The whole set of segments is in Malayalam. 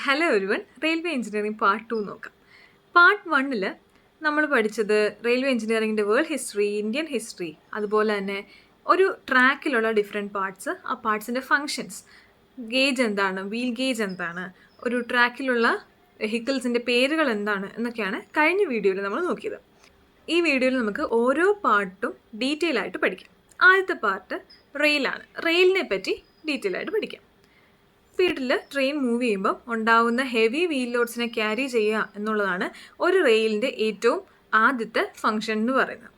Hello everyone, railway engineering part 2 നോക്കാം. പാർട്ട് 1 നമ്മൾ പഠിച്ചത് റെയിൽവേ എഞ്ചിനീയറിംഗിൻ്റെ വേൾഡ് ഹിസ്റ്ററി, ഇന്ത്യൻ ഹിസ്റ്ററി, അതുപോലെ തന്നെ ഒരു ട്രാക്കിലുള്ള ഡിഫറെൻറ്റ് പാർട്സ്, ആ പാർട്സിൻ്റെ ഫങ്ഷൻസ്, ഗേജ് എന്താണ്, വീൽ ഗേജ് എന്താണ്, ഒരു ട്രാക്കിലുള്ള വെഹിക്കിൾസിൻ്റെ പേരുകൾ എന്താണ് എന്നൊക്കെയാണ് കഴിഞ്ഞ വീഡിയോയിൽ നമ്മൾ നോക്കിയത്. ഈ വീഡിയോയിൽ നമുക്ക് ഓരോ പാർട്ടും ഡീറ്റെയിൽ ആയിട്ട് പഠിക്കാം. ആദ്യത്തെ പാർട്ട് റെയിലാണ്. റെയിലിനെ പറ്റി ഡീറ്റെയിൽ ആയിട്ട് പഠിക്കാം. സ്പീഡിൽ ട്രെയിൻ മൂവ് ചെയ്യുമ്പോൾ ഉണ്ടാവുന്ന ഹെവി വീൽ ലോഡ്സിനെ ക്യാരി ചെയ്യുക എന്നുള്ളതാണ് ഒരു റെയിലിൻ്റെ ഏറ്റവും ആദ്യത്തെ ഫങ്ഷൻ എന്ന് പറയുന്നത്.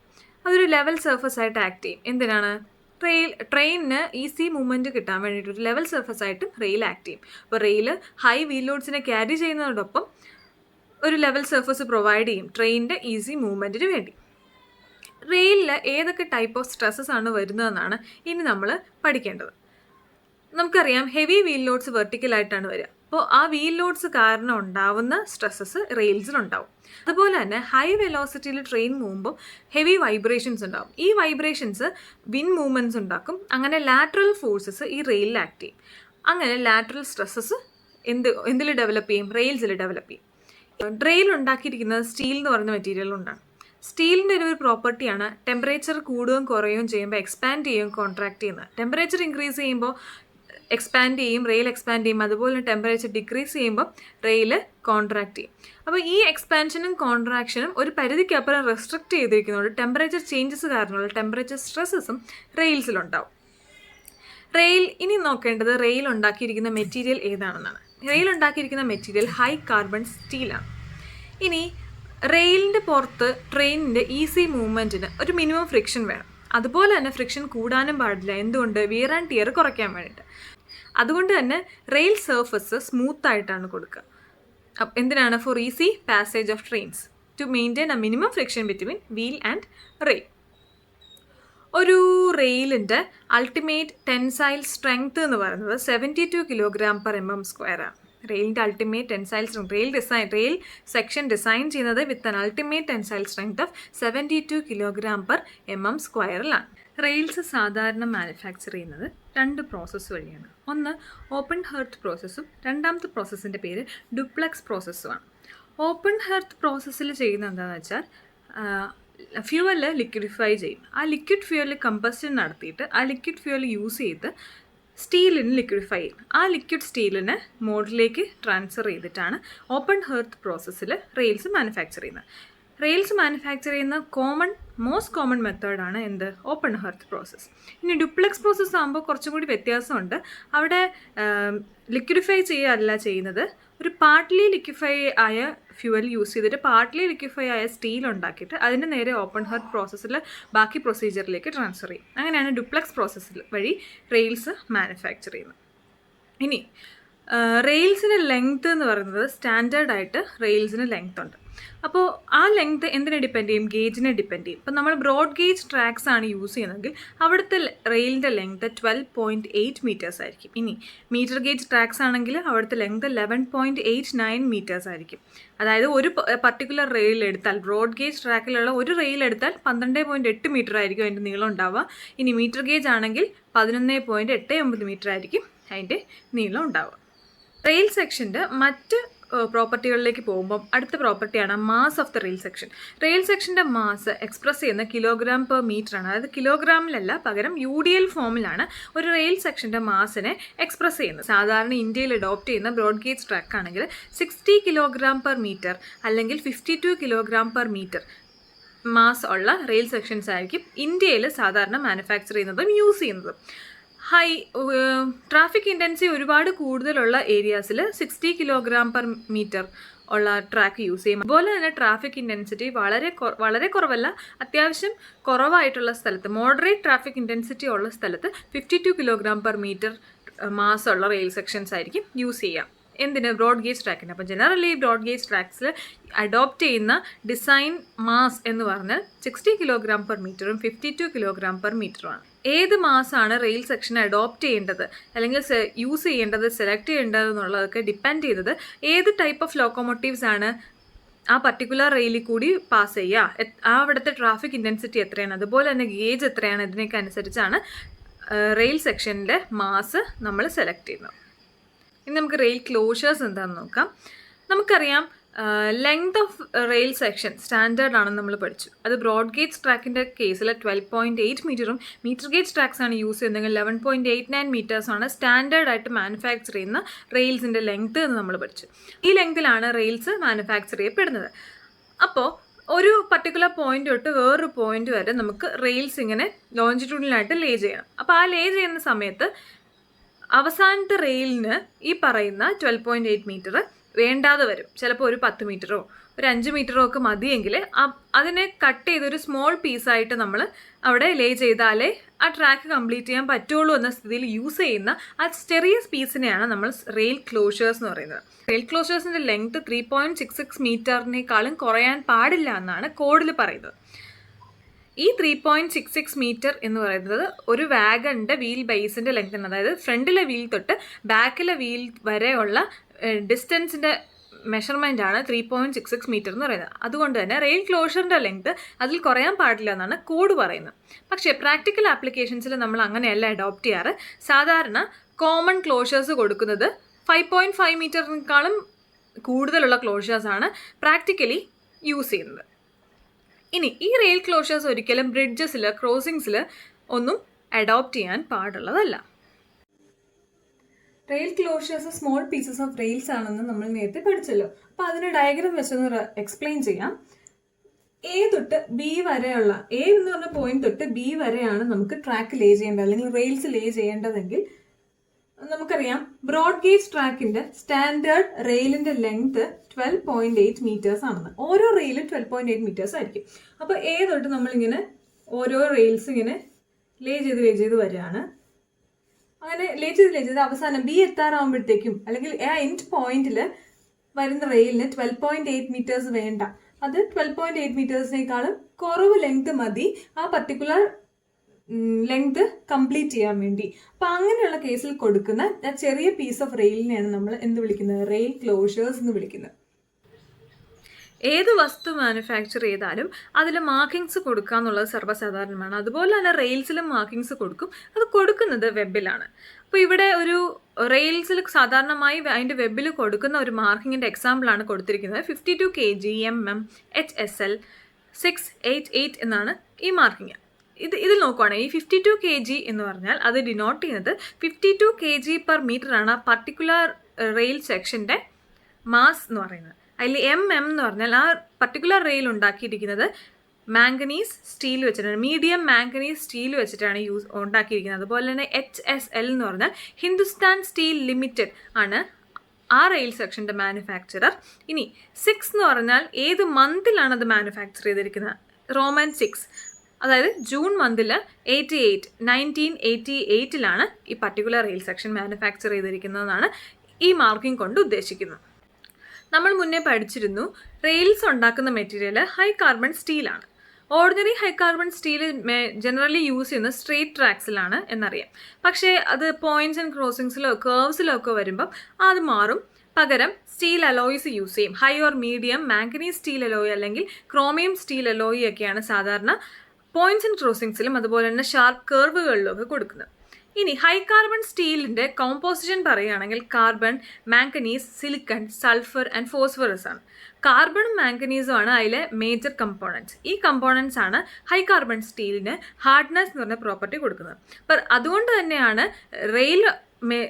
അതൊരു ലെവൽ സർഫസ് ആയിട്ട് ആക്ട് ചെയ്യും. എന്തിനാണ്? ട്രെയിനിന് ഈസി മൂവ്മെൻറ്റ് കിട്ടാൻ വേണ്ടിയിട്ട് ഒരു ലെവൽ സർഫസ് ആയിട്ട് റെയിൽ ആക്ട് ചെയ്യും. അപ്പോൾ റെയിൽ ഹൈ വീൽ ലോഡ്സിനെ ക്യാരി ചെയ്യുന്നതോടൊപ്പം ഒരു ലെവൽ സർഫസ് പ്രൊവൈഡ് ചെയ്യും ട്രെയിനിൻ്റെ ഈസി മൂവ്മെൻറ്റിന് വേണ്ടി. റെയിലിൽ ഏതൊക്കെ ടൈപ്പ് ഓഫ് സ്ട്രെസ്സസ് ആണ് വരുന്നതെന്നാണ് ഇനി നമ്മൾ പഠിക്കേണ്ടത്. നമുക്കറിയാം, ഹെവി വീൽ ലോഡ്സ് വെർട്ടിക്കലായിട്ടാണ് വരിക. അപ്പോൾ ആ വീൽ ലോഡ്സ് കാരണം ഉണ്ടാവുന്ന സ്ട്രെസ്സസ് റെയിൽസിലുണ്ടാവും. അതുപോലെ തന്നെ ഹൈ വെലോസിറ്റിയിൽ ട്രെയിൻ പോകുമ്പോൾ ഹെവി വൈബ്രേഷൻസ് ഉണ്ടാവും. ഈ വൈബ്രേഷൻസ് വിൻ മൂവ്മെൻറ്റ്സ് ഉണ്ടാക്കും. അങ്ങനെ ലാറ്ററൽ ഫോഴ്സസ് ഈ റെയിലിൽ ആക്ട് ചെയ്യും. അങ്ങനെ ലാറ്ററൽ സ്ട്രെസ്സസ് എന്തിൽ ഡെവലപ്പ് ചെയ്യും? റെയിൽസിൽ ഡെവലപ്പ് ചെയ്യും. റെയിൽ ഉണ്ടാക്കിയിരിക്കുന്നത് സ്റ്റീൽ എന്ന് പറയുന്ന മെറ്റീരിയൽ കൊണ്ടാണ്. സ്റ്റീലിൻ്റെ ഒരു പ്രോപ്പർട്ടിയാണ് ടെമ്പറേച്ചർ കൂടുകയും കുറയുകയും ചെയ്യുമ്പോൾ എക്സ്പാൻഡ് ചെയ്യുകയും കോൺട്രാക്ട് ചെയ്യുന്നത്. ടെമ്പറേച്ചർ ഇൻക്രീസ് ചെയ്യുമ്പോൾ എക്സ്പാൻഡ് ചെയ്യും, റെയിൽ എക്സ്പാൻഡ് ചെയ്യും. അതുപോലെ ടെമ്പറേച്ചർ ഡിക്രീസ് ചെയ്യുമ്പോൾ റെയിൽ കോൺട്രാക്ട് ചെയ്യും. അപ്പോൾ ഈ എക്സ്പാൻഷനും കോൺട്രാക്ഷനും ഒരു പരിധിക്കപ്പുറം റെസ്ട്രിക്റ്റ് ചെയ്തിരിക്കുന്നതുകൊണ്ട് ടെമ്പറേച്ചർ ചേഞ്ചസ് കാരണമുള്ള ടെമ്പറേച്ചർ സ്ട്രെസ്സസും റെയിൽസിലുണ്ടാവും. ഇനി നോക്കേണ്ടത് റെയിൽ ഉണ്ടാക്കിയിരിക്കുന്ന മെറ്റീരിയൽ ഏതാണെന്നാണ്. റെയിൽ ഉണ്ടാക്കിയിരിക്കുന്ന മെറ്റീരിയൽ ഹൈ കാർബൺ സ്റ്റീലാണ്. ഇനി റെയിലിൻ്റെ പുറത്ത് ട്രെയിനിൻ്റെ ഈസി മൂവ്മെൻറ്റിന് ഒരു മിനിമം ഫ്രിക്ഷൻ വേണം. അതുപോലെ തന്നെ ഫ്രിക്ഷൻ കൂടാനും പാടില്ല. എന്തുകൊണ്ട്? വിയർ ആൻഡ് ടിയർ കുറയ്ക്കാൻ വേണ്ടിയിട്ട്. അതുകൊണ്ട് തന്നെ റെയിൽ സർഫസ് സ്മൂത്ത് ആയിട്ടാണ് കൊടുക്കുക. എന്തിനാണ്? For easy passage of trains, to maintain a minimum friction between wheel and rail. ഒരു റെയിലിൻ്റെ അൾട്ടിമേറ്റ് ടെൻസൈൽ സ്ട്രെങ്ത് എന്ന് പറയുന്നത് 72 kg/mm². റെയിലിൻ്റെ ultimate tensile strength, rail section design ചെയ്യുന്നത് with an ultimate tensile strength of 72 kg/mm². Rails സാധാരണ മാനുഫാക്ചർ ചെയ്യുന്നത് 2 പ്രോസസ്സ് വഴിയാണ്. ഒന്ന് ഓപ്പൺ ഹെർത്ത് പ്രോസസ്സും രണ്ടാമത്തെ പ്രോസസ്സിൻ്റെ പേര് ഡുപ്ലക്സ് പ്രോസസ്സുമാണ്. ഓപ്പൺ ഹെർത്ത് പ്രോസസ്സിൽ ചെയ്യുന്നത് എന്താണെന്ന് വെച്ചാൽ ഫ്യൂവല് ലിക്വിഡിഫൈ ചെയ്യും. ആ ലിക്വിഡ് ഫ്യൂവൽ കമ്പസ്റ്റൻ നടത്തിയിട്ട് ആ ലിക്വിഡ് ഫ്യൂവൽ യൂസ് ചെയ്ത് സ്റ്റീലിന് ലിക്വിഡിഫൈ ചെയ്യും. ആ ലിക്വിഡ് സ്റ്റീലിനെ മോഡിലേക്ക് ട്രാൻസ്ഫർ ചെയ്തിട്ടാണ് ഓപ്പൺ ഹെർത്ത് പ്രോസസ്സിൽ റെയിൽസ് മാനുഫാക്ചർ ചെയ്യുന്നത്. റെയിൽസ് മാനുഫാക്ചർ ചെയ്യുന്ന മോസ്റ്റ് കോമൺ മെത്തേഡാണ് എന്ത്? Open ഹെർത്ത് process. ഇനി ഡുപ്ലക്സ് പ്രോസസ്സ് ആകുമ്പോൾ കുറച്ചും കൂടി വ്യത്യാസമുണ്ട്. അവിടെ ലിക്വിഡിഫൈ ചെയ്യുകയല്ല ചെയ്യുന്നത്, ഒരു പാർട്ട്ലി ലിക്വിഫൈ ആയ ഫ്യൂവൽ യൂസ് ചെയ്തിട്ട് പാർട്ട്ലി ലിക്വിഫൈ ആയ സ്റ്റീൽ ഉണ്ടാക്കിയിട്ട് അതിൻ്റെ നേരെ ഓപ്പൺ ഹെർത്ത് പ്രോസസ്സിൽ ബാക്കി പ്രൊസീജിയറിലേക്ക് ട്രാൻസ്ഫർ ചെയ്യും. അങ്ങനെയാണ് ഡുപ്ലക്സ് പ്രോസസ്സിൽ വഴി റെയിൽസ് മാനുഫാക്ചർ ചെയ്യുന്നത്. ഇനി റെയിൽസിൻ്റെ ലെങ്ത് എന്ന് പറയുന്നത് സ്റ്റാൻഡേർഡായിട്ട് റെയിൽസിന് ലെങ്ത് ഉണ്ട്. അപ്പോൾ ആ ലെങ്ത് എന്തിനെ ഡിപ്പെൻഡ് ചെയ്യും? ഗേജിനെ ഡിപ്പെൻഡ് ചെയ്യും. ഇപ്പോൾ നമ്മൾ ബ്രോഡ് ഗേജ് ട്രാക്സ് ആണ് യൂസ് ചെയ്യുന്നതെങ്കിൽ അവിടുത്തെ റെയിലിൻ്റെ ലെങ്ത് 12.8 മീറ്റേഴ്സ് ആയിരിക്കും. ഇനി മീറ്റർ ഗേജ് ട്രാക്സ് ആണെങ്കിൽ അവിടുത്തെ ലെങ്ത് 11.89 മീറ്റേഴ്സ് ആയിരിക്കും. അതായത് ഒരു പർട്ടിക്കുലർ റെയിൽ എടുത്താൽ, ബ്രോഡ് ഗേജ് ട്രാക്കിലുള്ള ഒരു റെയിൽ എടുത്താൽ 12.8 മീറ്റർ ആയിരിക്കും അതിൻ്റെ നീളം ഉണ്ടാവുക. ഇനി മീറ്റർ ഗേജ് ആണെങ്കിൽ 11.89 മീറ്റർ ആയിരിക്കും അതിൻ്റെ നീളം ഉണ്ടാവുക. റെയിൽ സെക്ഷൻ്റെ മറ്റ് പ്രോപ്പർട്ടികളിലേക്ക് പോകുമ്പം അടുത്ത പ്രോപ്പർട്ടിയാണ് mass of the rail section. Rail സെക്ഷൻ്റെ മാസ് എക്സ്പ്രസ് ചെയ്യുന്ന kg/m ആണ്. അതായത് കിലോഗ്രാമിലല്ല, പകരം UDL ഫോമിലാണ് ഒരു റെയിൽ സെക്ഷൻ്റെ മാസിനെ എക്സ്പ്രസ് ചെയ്യുന്നത്. സാധാരണ ഇന്ത്യയിൽ അഡോപ്റ്റ് ചെയ്യുന്ന ബ്രോഡ് ഗേജ് ട്രാക്ക് ആണെങ്കിൽ 60 kg/m അല്ലെങ്കിൽ 52 kg/m മാസ് ഉള്ള റെയിൽ സെക്ഷൻസ് ആയിരിക്കും ഇന്ത്യയിൽ സാധാരണ മാനുഫാക്ചർ ചെയ്യുന്നതും യൂസ് ചെയ്യുന്നതും. ട്രാഫിക് ഇൻറ്റൻസിറ്റി ഒരുപാട് കൂടുതലുള്ള ഏരിയാസിൽ 60 kg/m ഉള്ള ട്രാക്ക് യൂസ് ചെയ്യും. അതുപോലെ തന്നെ ട്രാഫിക് ഇൻറ്റൻസിറ്റി വളരെ കുറവല്ല, അത്യാവശ്യം കുറവായിട്ടുള്ള സ്ഥലത്ത്, മോഡറേറ്റ് ട്രാഫിക് ഇൻറ്റൻസിറ്റി ഉള്ള സ്ഥലത്ത് 52 kg/m മാസ് ഉള്ള റെയിൽ സെക്ഷൻസ് ആയിരിക്കും യൂസ് ചെയ്യുക. എന്തിന്? ബ്രോഡ് ഗേജ് ട്രാക്കിന്. അപ്പോൾ ജനറലി ബ്രോഡ് ഗേജ് ട്രാക്സിൽ അഡോപ്റ്റ് ചെയ്യുന്ന ഡിസൈൻ മാസ് എന്ന് പറഞ്ഞാൽ 60 kg/m 52 kg/m. ഏത് മാസമാണ് റെയിൽ സെക്ഷൻ അഡോപ്റ്റ് ചെയ്യേണ്ടത് അല്ലെങ്കിൽ യൂസ് ചെയ്യേണ്ടത്, സെലക്ട് ചെയ്യേണ്ടത് എന്നുള്ളതൊക്കെ ഡിപ്പെൻഡ് ചെയ്തത് ഏത് ടൈപ്പ് ഓഫ് ലോക്കോമോട്ടീവ്സ് ആണ് ആ പർട്ടിക്കുലർ റെയിലിൽ കൂടി പാസ് ചെയ്യുക, അവിടുത്തെ ട്രാഫിക് ഇൻറ്റൻസിറ്റി എത്രയാണ്, അതുപോലെ തന്നെ ഗേജ് എത്രയാണ്, ഇതിനൊക്കെ അനുസരിച്ചാണ് റെയിൽ സെക്ഷൻ്റെ മാസ് നമ്മൾ സെലക്ട് ചെയ്യുന്നത്. ഇനി നമുക്ക് റെയിൽ ക്ലോഷേഴ്സ് എന്താണെന്ന് നോക്കാം. നമുക്കറിയാം length of rail section standard ആണെന്ന് നമ്മൾ പഠിച്ചു. അത് ബ്രോഡ് ഗേജ് ട്രാക്കിൻ്റെ കേസിൽ 12.8 മീറ്ററും മീറ്റർ ഗേജ് ട്രാക്സ് ആണ് യൂസ് ചെയ്യുന്നതെങ്കിൽ 11.89 മീറ്റേഴ്സാണ് സ്റ്റാൻഡേർഡായിട്ട് മാനുഫാക്ചർ ചെയ്യുന്ന റെയിൽസിൻ്റെ ലെങ്ത് എന്ന് നമ്മൾ പഠിച്ചു. ഈ ലെങ്തിലാണ് റെയിൽസ് മാനുഫാക്ചർ ചെയ്യപ്പെടുന്നത്. അപ്പോൾ ഒരു പർട്ടിക്കുലർ പോയിന്റ് തൊട്ട് വേറൊരു പോയിന്റ് വരെ നമുക്ക് റെയിൽസ് ഇങ്ങനെ ലോഞ്ചിറ്റ്യൂഡിനായിട്ട് ലേ ചെയ്യണം. അപ്പോൾ ആ ലേ ചെയ്യുന്ന സമയത്ത് അവസാനത്തെ റെയിലിന് ഈ പറയുന്ന 12.8 മീറ്റർ വേണ്ടാതെ വരും. ചിലപ്പോൾ ഒരു 10 മീറ്ററോ ഒരു 5 മീറ്ററോ ഒക്കെ മതിയെങ്കിൽ അതിനെ കട്ട് ചെയ്തൊരു സ്മോൾ പീസായിട്ട് നമ്മൾ അവിടെ ലേ ചെയ്താലേ ആ ട്രാക്ക് കംപ്ലീറ്റ് ചെയ്യാൻ പറ്റുള്ളൂ എന്ന സ്ഥിതിയിൽ യൂസ് ചെയ്യുന്ന ആ ചെറിയ പീസിനെയാണ് നമ്മൾ റെയിൽ ക്ലോഷേഴ്സ് എന്ന് പറയുന്നത്. റെയിൽ ക്ലോഷേഴ്സിൻ്റെ ലെങ്ത് 3.66 മീറ്ററിനേക്കാളും കുറയാൻ പാടില്ല എന്നാണ് കോഡിൽ പറയുന്നത്. ഈ 3.66 മീറ്റർ എന്ന് പറയുന്നത് ഒരു വാഗണിൻ്റെ വീൽ ബേസിൻ്റെ ലെങ്താണ്. അതായത് ഫ്രണ്ടിലെ വീൽ തൊട്ട് ബാക്കിലെ വീൽ വരെയുള്ള ഡിസ്റ്റൻസിൻ്റെ മെഷർമെൻ്റ് ആണ് 3.66 മീറ്റർ എന്ന് പറയുന്നത്. അതുകൊണ്ട് തന്നെ റെയിൽ ക്ലോഷറിൻ്റെ ലെങ്ത് അതിൽ കുറയാൻ പാടില്ല എന്നാണ് കോഡ് പറയുന്നത്. പക്ഷേ പ്രാക്ടിക്കൽ ആപ്ലിക്കേഷൻസിൽ നമ്മൾ അങ്ങനെയല്ല അഡോപ്റ്റ് ചെയ്യാറ്. സാധാരണ കോമൺ ക്ലോഷേഴ്സ് കൊടുക്കുന്നത് 5.5 മീറ്ററിനേക്കാളും കൂടുതലുള്ള ക്ലോഷേഴ്സാണ് പ്രാക്ടിക്കലി യൂസ് ചെയ്യുന്നത്. ഇനി ഈ റെയിൽ ക്ലോഷേഴ്സ് ഒരിക്കലും ബ്രിഡ്ജസിൽ ക്രോസിങ്സിൽ ഒന്നും അഡോപ്റ്റ് ചെയ്യാൻ പാടുള്ളതല്ല. Rail closures small pieces of rails ആണെന്ന് നമ്മൾ നേരത്തെ പഠിച്ചല്ലോ. അപ്പോൾ അതിന് ഡയഗ്രാം വെച്ചൊന്ന് എക്സ്പ്ലെയിൻ ചെയ്യാം. എ തൊട്ട് ബി വരെയുള്ള എ എന്ന് പറഞ്ഞ പോയിന്റ് തൊട്ട് ബി വരെയാണ് നമുക്ക് ട്രാക്ക് ലേ ചെയ്യേണ്ടത് അല്ലെങ്കിൽ റെയിൽസ് ലേ ചെയ്യേണ്ടതെങ്കിൽ നമുക്കറിയാം ബ്രോഡ് ഗേജ് ട്രാക്കിന്റെ സ്റ്റാൻഡേർഡ് റെയിലിന്റെ ലെങ്ത് 12.8 മീറ്റേഴ്സ് ആണെന്ന്. ഓരോ റെയിലും 12.8 മീറ്റേഴ്സ് ആയിരിക്കും. അപ്പോൾ എ തൊട്ട് നമ്മളിങ്ങനെ ഓരോ റെയിൽസ് ഇങ്ങനെ ലേ ചെയ്ത് വരികയാണ്. അങ്ങനെ ലേ ചെയ്ത് അവസാനം ബി എത്താറാവുമ്പോഴത്തേക്കും അല്ലെങ്കിൽ ആ എൻഡ് പോയിന്റിൽ വരുന്ന റെയിലിന് 12.8 മീറ്റേഴ്സ് വേണ്ട. അത് 12.8 മീറ്റേഴ്സിനേക്കാളും കുറവ് ലെങ്ത് മതി ആ പർട്ടിക്കുലർ ലെങ്ത് കംപ്ലീറ്റ് ചെയ്യാൻ വേണ്ടി. അപ്പം അങ്ങനെയുള്ള കേസിൽ കൊടുക്കുന്ന ചെറിയ പീസ് ഓഫ് റെയിലിനെയാണ് നമ്മൾ എന്ത് വിളിക്കുന്നത്? റെയിൽ ക്ലോഷേഴ്സ് എന്ന് വിളിക്കുന്നത്. ഏത് വസ്തു മാനുഫാക്ചർ ചെയ്താലും അതിൽ മാർക്കിങ്സ് കൊടുക്കുക എന്നുള്ളത് സർവ്വസാധാരണമാണ്. അതുപോലെ തന്നെ റെയിൽസിലും മാർക്കിങ്സ് കൊടുക്കും. അത് കൊടുക്കുന്നത് വെബിലാണ്. അപ്പോൾ ഇവിടെ ഒരു റെയിൽസിൽ സാധാരണമായി അതിൻ്റെ വെബിൽ കൊടുക്കുന്ന ഒരു മാർക്കിങ്ങിൻ്റെ എക്സാമ്പിളാണ് കൊടുത്തിരിക്കുന്നത്. 52 kg mm HSL 688 എന്നാണ് ഈ മാർക്കിങ്. ഇതിൽ നോക്കുവാണെങ്കിൽ ഈ 52 kg എന്ന് പറഞ്ഞാൽ അത് ഡിനോട്ട് ചെയ്യുന്നത് 52 kg per meter ആണ് ആ പർട്ടിക്കുലർ റെയിൽ സെക്ഷൻ്റെ മാസ് എന്ന് പറയുന്നത്. അതിൽ MM എന്ന് പറഞ്ഞാൽ ആ പർട്ടിക്കുലർ റെയിൽ ഉണ്ടാക്കിയിരിക്കുന്നത് മാംഗനീസ് സ്റ്റീൽ വെച്ചിട്ടാണ്, മീഡിയം മാംഗനീസ് സ്റ്റീൽ വെച്ചിട്ടാണ് ഉണ്ടാക്കിയിരിക്കുന്നത്. അതുപോലെ തന്നെ HSL എന്ന് പറഞ്ഞാൽ ഹിന്ദുസ്ഥാൻ സ്റ്റീൽ ലിമിറ്റഡ് ആണ് ആ റെയിൽ സെക്ഷൻ്റെ മാനുഫാക്ചറർ. ഇനി 6 എന്ന് പറഞ്ഞാൽ ഏത് മന്തിലാണ് അത് മാനുഫാക്ചർ ചെയ്തിരിക്കുന്നത്? റോമൻ 6, അതായത് ജൂൺ മന്തിൽ 1988 ഈ പർട്ടിക്കുലർ റെയിൽ സെക്ഷൻ മാനുഫാക്ചർ ചെയ്തിരിക്കുന്നതെന്നാണ് ഈ മാർക്കിംഗ് കൊണ്ട് ഉദ്ദേശിക്കുന്നത്. നമ്മൾ മുന്നേ പഠിച്ചിരുന്നു റെയിൽസ് ഉണ്ടാക്കുന്ന മെറ്റീരിയൽ ഹൈ കാർബൺ സ്റ്റീലാണ്. Ordinary high carbon steel generally use ചെയ്യുന്നത് സ്ട്രേറ്റ് ട്രാക്സിലാണ് എന്നറിയാം. പക്ഷേ അത് പോയിന്റ്സ് ആൻഡ് ക്രോസിങ്സിലോ കേർവ്സിലോ ഒക്കെ വരുമ്പം അത് മാറും. പകരം സ്റ്റീൽ അലോയ്സ് യൂസ് ചെയ്യും. High or medium manganese steel alloy അല്ലെങ്കിൽ ക്രോമിയം സ്റ്റീൽ അലോയ് ഒക്കെയാണ് സാധാരണ പോയിന്റ്സ് ആൻഡ് ക്രോസിങ്സിലും അതുപോലെ തന്നെ ഷാർപ്പ് കേർവുകളിലും ഒക്കെ കൊടുക്കുന്നത്. ഇനി ഹൈ കാർബൺ സ്റ്റീലിൻ്റെ കോമ്പോസിഷൻ പറയുകയാണെങ്കിൽ carbon, manganese, silicon, sulphur and phosphorus ആണ്. കാർബണും മാംഗനീസും ആണ് അതിലെ മേജർ കമ്പോണൻറ്റ്സ്. ഈ കമ്പോണൻറ്റ്സ് ആണ് ഹൈ കാർബൺ സ്റ്റീലിന് ഹാർഡ്നെസ് എന്ന് പറഞ്ഞ പ്രോപ്പർട്ടി കൊടുക്കുന്നത്. അപ്പം അതുകൊണ്ട് തന്നെയാണ് റെയിൽ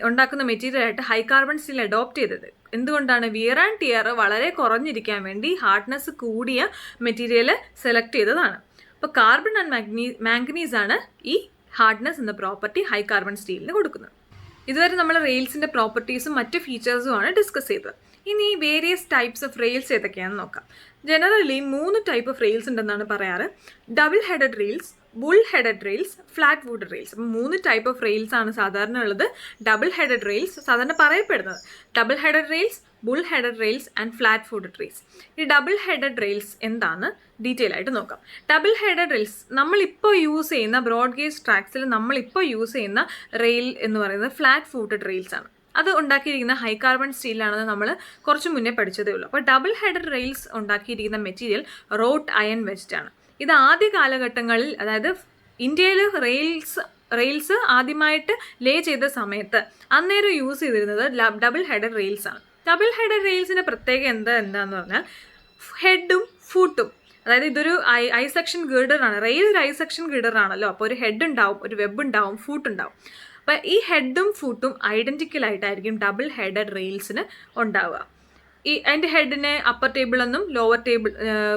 ഉണ്ടാക്കുന്ന മെറ്റീരിയലായിട്ട് ഹൈ കാർബൺ സ്റ്റീൽ അഡോപ്റ്റ് ചെയ്തത്. എന്തുകൊണ്ടാണ്? വിയർ ആൻഡ് ടിയർ വളരെ കുറഞ്ഞിരിക്കാൻ വേണ്ടി ഹാർഡ്നെസ് കൂടിയ മെറ്റീരിയൽ സെലക്ട് ചെയ്തതാണ്. അപ്പോൾ കാർബൺ ആൻഡ് മാംഗനീസ് ആണ് ഈ ഹാർഡ്നെസ് എന്ന പ്രോപ്പർട്ടി ഹൈ കാർബൺ സ്റ്റീലിന് കൊടുക്കുന്നത്. ഇതുവരെ നമ്മൾ റെയിൽസിൻ്റെ പ്രോപ്പർട്ടീസും മറ്റ് ഫീച്ചേഴ്സുമാണ് ഡിസ്കസ് ചെയ്തത്. ഇനി വേരിയസ് ടൈപ്സ് ഓഫ് റെയിൽസ് ഏതൊക്കെയാണെന്ന് നോക്കാം. ജനറലി 3 ടൈപ്പ് ഓഫ് റെയിൽസ് ഉണ്ടെന്നാണ് പറയാറ്. Double headed rails, bull headed rails, flat wood rails. അപ്പം 3 ടൈപ്പ് ഓഫ് റെയിൽസ് ആണ് സാധാരണ ഉള്ളത്. ഡബിൾ ഹെഡഡ് റെയിൽസ് സാധാരണ പറയപ്പെടുന്നത് double headed rails, bull headed rails and flat food rails. ഈ ഡബിൾ ഹെഡഡ് റെയിൽസ് എന്താണെന്ന് ഡീറ്റെയിൽ ആയിട്ട് നോക്കാം. ഡബിൾ ഹെഡഡ് റെയിൽസ് നമ്മളിപ്പോൾ യൂസ് ചെയ്യുന്ന ബ്രോഡ് ഗേജ് ട്രാക്സിൽ നമ്മളിപ്പോൾ യൂസ് ചെയ്യുന്ന റെയിൽ എന്ന് പറയുന്നത് ഫ്ലാറ്റ് ഫൂട്ടഡ് റെയിൽസ് ആണ്. അത് ഉണ്ടാക്കിയിരിക്കുന്ന ഹൈ കാർബൺ സ്റ്റീലാണെന്ന് നമ്മൾ കുറച്ച് മുന്നേ പഠിച്ചതേ ഉള്ളൂ. അപ്പോൾ ഡബിൾ ഹെഡഡ് റെയിൽസ് ഉണ്ടാക്കിയിരിക്കുന്ന മെറ്റീരിയൽ റോട്ട് അയൺ വെച്ചിട്ടാണ്. ഇത് ആദ്യ കാലഘട്ടങ്ങളിൽ, അതായത് ഇന്ത്യയിൽ റെയിൽസ് റെയിൽസ് ആദ്യമായിട്ട് ലേ ചെയ്ത സമയത്ത് അന്നേരം യൂസ് ചെയ്തിരുന്നത് ഡബിൾ ഹെഡഡ് റെയിൽസ് ആണ്. ഡബിൾ ഹെഡഡ് റെയിൽസിൻ്റെ പ്രത്യേകത എന്താന്ന് പറഞ്ഞാൽ ഹെഡും ഫൂട്ടും, അതായത് ഇതൊരു ഐ സെക്ഷൻ ഗീഡറാണ്. റെയിൽ ഒരു ഐ സെക്ഷൻ ഗീഡറാണല്ലോ, അപ്പോൾ ഒരു ഹെഡ് ഉണ്ടാവും, ഒരു വെബ് ഉണ്ടാവും, ഫൂട്ട് ഉണ്ടാവും. അപ്പോൾ ഈ ഹെഡും ഫൂട്ടും ഐഡൻറ്റിക്കൽ ആയിട്ടായിരിക്കും ഡബിൾ ഹെഡഡ് റെയിൽസിന് ഉണ്ടാവുക. അതിൻ്റെ ഹെഡിനെ അപ്പർ ടേബിൾ എന്നും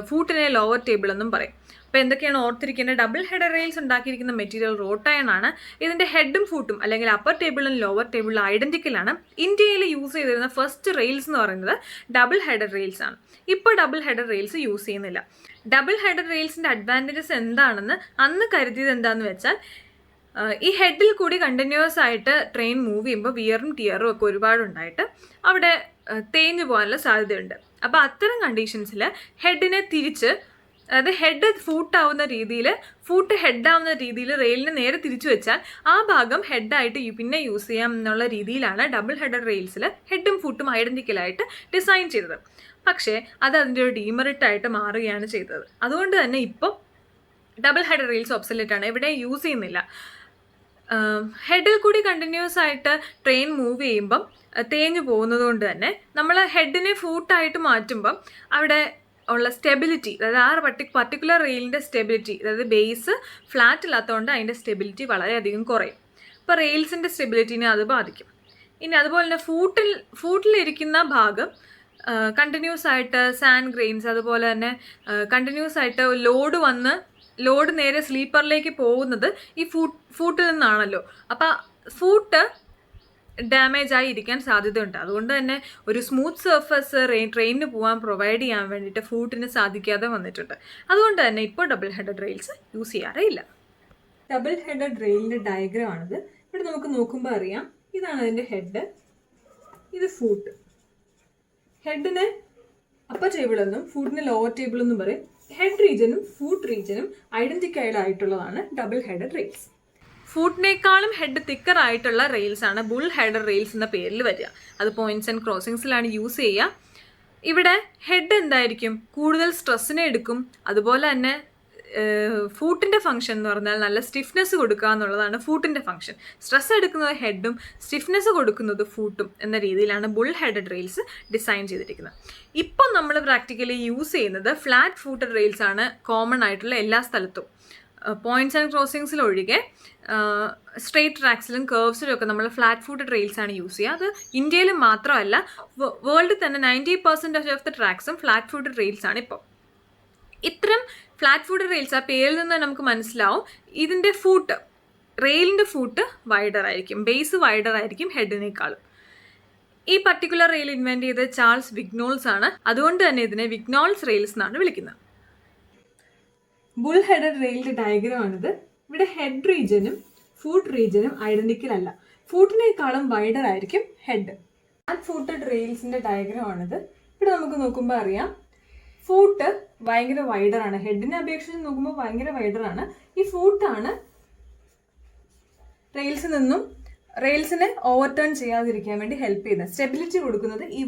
ഫൂട്ടിനെ ലോവർ ടേബിൾ എന്നും പറയും. അപ്പോൾ എന്തൊക്കെയാണ് ഓർത്തിരിക്കേണ്ടത്? ഡബിൾ ഹെഡഡ് റെയിൽസ് ഉണ്ടാക്കിയിരിക്കുന്ന മെറ്റീരിയൽ റോട്ട് അയൺ ആണ്. ഇതിൻ്റെ ഹെഡും ഫൂട്ടും അല്ലെങ്കിൽ അപ്പർ ടേബിളും ലോവർ ടേബിളും ഐഡൻറ്റിക്കൽ ആണ്. ഇന്ത്യയിൽ യൂസ് ചെയ്തിരുന്ന ഫസ്റ്റ് റെയിൽസ് എന്ന് പറയുന്നത് ഡബിൾ ഹെഡഡ് റെയിൽസ് ആണ്. ഇപ്പോൾ ഡബിൾ ഹെഡഡ് റെയിൽസ് യൂസ് ചെയ്യുന്നില്ല. ഡബിൾ ഹെഡഡ് റെയിൽസിൻ്റെ അഡ്വാൻറ്റേജസ് എന്താണെന്ന് അന്ന് കരുതിയത് എന്താണെന്ന് വെച്ചാൽ, ഈ ഹെഡിൽ കൂടി കണ്ടിന്യൂസ് ആയിട്ട് ട്രെയിൻ മൂവ് ചെയ്യുമ്പോൾ വിയറും ടിയറും ഒക്കെ ഒരുപാടുണ്ടായിട്ട് അവിടെ തേഞ്ഞു പോകാനുള്ള സാധ്യതയുണ്ട്. അപ്പോൾ അത്തരം കണ്ടീഷൻസിൽ ഹെഡിനെ തിരിച്ച്, അതായത് ഹെഡ് ഫൂട്ടാവുന്ന രീതിയിൽ, ഫൂട്ട് ഹെഡാവുന്ന രീതിയിൽ റെയിലിനെ നേരെ തിരിച്ചു വെച്ചാൽ ആ ഭാഗം ഹെഡായിട്ട് പിന്നെ യൂസ് ചെയ്യാം എന്നുള്ള രീതിയിലാണ് ഡബിൾ ഹെഡഡ് റെയിൽസിൽ ഹെഡും ഫൂട്ടും ഐഡൻറ്റിക്കലായിട്ട് ഡിസൈൻ ചെയ്തത്. പക്ഷേ അത് അതിൻ്റെ ഒരു ഡീമെറിറ്റായിട്ട് മാറുകയാണ് ചെയ്തത്. അതുകൊണ്ട് തന്നെ ഇപ്പോൾ ഡബിൾ ഹെഡഡ് റെയിൽസ് ഒബ്സൊലീറ്റ് ആണ്, എവിടെ യൂസ് ചെയ്യുന്നില്ല. ഹെഡിൽ കൂടി കണ്ടിന്യൂസ് ആയിട്ട് ട്രെയിൻ മൂവ് ചെയ്യുമ്പം തേഞ്ഞു പോകുന്നത് കൊണ്ട് തന്നെ നമ്മൾ ഹെഡിനെ ഫൂട്ടായിട്ട് മാറ്റുമ്പം അവിടെ ഉള്ള സ്റ്റെബിലിറ്റി, അതായത് ആ പർട്ടിക്കുലർ റെയിലിൻ്റെ സ്റ്റെബിലിറ്റി, അതായത് ബേസ് ഫ്ലാറ്റ് ഇല്ലാത്തതുകൊണ്ട് അതിൻ്റെ സ്റ്റെബിലിറ്റി വളരെയധികം കുറയും. അപ്പോൾ റെയിൽസിൻ്റെ സ്റ്റെബിലിറ്റിനെ അത് ബാധിക്കും. ഇനി അതുപോലെ തന്നെ ഫൂട്ടിലിരിക്കുന്ന ഭാഗം കണ്ടിന്യൂസ് ആയിട്ട് സാൻഡ് ഗ്രെയിൻസ്, അതുപോലെ തന്നെ കണ്ടിന്യൂസ് ആയിട്ട് ലോഡ് നേരെ സ്ലീപ്പറിലേക്ക് പോകുന്നത് ഈ ഫൂട്ടിൽ നിന്നാണല്ലോ. അപ്പോൾ ഫൂട്ട് ഡാമേജ് ആയി ഇരിക്കാൻ സാധ്യതയുണ്ട്. അതുകൊണ്ട് തന്നെ ഒരു സ്മൂത്ത് സർഫസ് ട്രെയിനിന് പോകാൻ പ്രൊവൈഡ് ചെയ്യാൻ വേണ്ടിയിട്ട് ഫൂട്ടിന് സാധിക്കാതെ വന്നിട്ടുണ്ട്. അതുകൊണ്ട് തന്നെ ഇപ്പോൾ ഡബിൾ ഹെഡഡ് റെയിൽസ് യൂസ് ചെയ്യാറില്ല. ഡബിൾ ഹെഡഡ് റെയിലിൻ്റെ ഡയഗ്രാം ആണിത്. ഇവിടെ നമുക്ക് നോക്കുമ്പോൾ അറിയാം, ഇതാണ് അതിൻ്റെ ഹെഡ്, ഇത് ഫൂട്ട്. ഹെഡിന് അപ്പർ ടേബിൾ എന്നും ഫൂട്ടിന് ലോവർ ടേബിൾ എന്നും പറയും. ഹെഡ് റീജനും ഫൂട്ട് റീജനും ഐഡൻറ്റിക്കൽ ആയിട്ടുള്ളതാണ് ഡബിൾ ഹെഡഡ് റെയിൽസ്. ഫൂട്ടിനേക്കാളും ഹെഡ് തിക്കർ ആയിട്ടുള്ള റെയിൽസ് ആണ് ബുൾ ഹെഡഡ് റെയിൽസ് എന്ന പേരിൽ വരിക. അത് പോയിന്റ്സ് ആൻഡ് ക്രോസിങ്സിലാണ് യൂസ് ചെയ്യുക. ഇവിടെ ഹെഡ് എന്തായിരിക്കും, കൂടുതൽ സ്ട്രെസ്സിനെ എടുക്കും. അതുപോലെ തന്നെ ഫൂട്ടിൻ്റെ ഫംഗ്ഷൻ എന്ന് പറഞ്ഞാൽ നല്ല സ്റ്റിഫ്നെസ് കൊടുക്കുക എന്നുള്ളതാണ് ഫൂട്ടിൻ്റെ ഫംഗ്ഷൻ. സ്ട്രെസ് എടുക്കുന്നത് ഹെഡും സ്റ്റിഫ്നെസ് കൊടുക്കുന്നത് ഫൂട്ടും എന്ന രീതിയിലാണ് ബുൾ ഹെഡഡ് റെയിൽസ് ഡിസൈൻ ചെയ്തിരിക്കുന്നത്. ഇപ്പം നമ്മൾ പ്രാക്ടിക്കലി യൂസ് ചെയ്യുന്നത് ഫ്ലാറ്റ് ഫൂട്ടഡ് റെയിൽസ് ആണ് കോമൺ ആയിട്ടുള്ള എല്ലാ സ്ഥലത്തും. പോയിന്റ്സ് ആൻഡ് ക്രോസിങ്സിൽ ഒഴികെ സ്ട്രെയിറ്റ് ട്രാക്സിലും കർവ്സിലും ഒക്കെ നമ്മൾ ഫ്ലാറ്റ് ഫൂട്ടഡ് റെയിൽസ് ആണ് യൂസ് ചെയ്യുക. അത് ഇന്ത്യയിൽ മാത്രമല്ല, വേൾഡിൽ തന്നെ 90% ഓഫ് ദ ട്രാക്സും ഫ്ലാറ്റ് ഫൂട്ടഡ് റെയിൽസ് ആണ് ഇപ്പോൾ. ഇത്തരം ഫ്ലാറ്റ് ഫൂട്ടഡ് റെയിൽസ്, ആ പേരിൽ നിന്ന് നമുക്ക് മനസ്സിലാവും, ഇതിൻ്റെ റെയിലിൻ്റെ ഫൂട്ട് വൈഡർ ആയിരിക്കും, ബേസ് വൈഡർ ആയിരിക്കും ഹെഡിനേക്കാളും. ഈ പർട്ടിക്കുലർ റെയിൽ ഇൻവെൻറ്റ് ചെയ്തത് ചാൾസ് വിഗ്നോൾസ് ആണ്. അതുകൊണ്ട് തന്നെ ഇതിനെ വിഗ്നോൾസ് റെയിൽസ് എന്നാണ് വിളിക്കുന്നത്. ബുൾ ഹെഡഡ് റെയിലിൻ്റെ ഡയഗ്രാം ആണിത്. ഇവിടെ ഹെഡ് റീജനും ഫൂട്ട് റീജനും ഐഡൻറ്റിക്കൽ അല്ല. ഫൂട്ടിനേക്കാളും വൈഡർ ആയിരിക്കും ഹെഡ്. ഫ്ലാറ്റ് ഫൂട്ടഡ് റെയിൽസിൻ്റെ ഡയഗ്രാം ആണിത്. ഇവിടെ നമുക്ക് നോക്കുമ്പോൾ അറിയാം, ഫൂട്ട് ഭയങ്കര വൈഡറാണ്, ഹെഡിനെ അപേക്ഷിച്ച് നോക്കുമ്പോൾ ഭയങ്കര വൈഡറാണ്. ഈ ഫൂട്ടാണ് റെയിൽസിനെ ഓവർടേൺ ചെയ്യാതിരിക്കാൻ വേണ്ടി ഹെൽപ്പ് ചെയ്യുന്നത്, സ്റ്റെബിലിറ്റി കൊടുക്കുന്നത് ഈ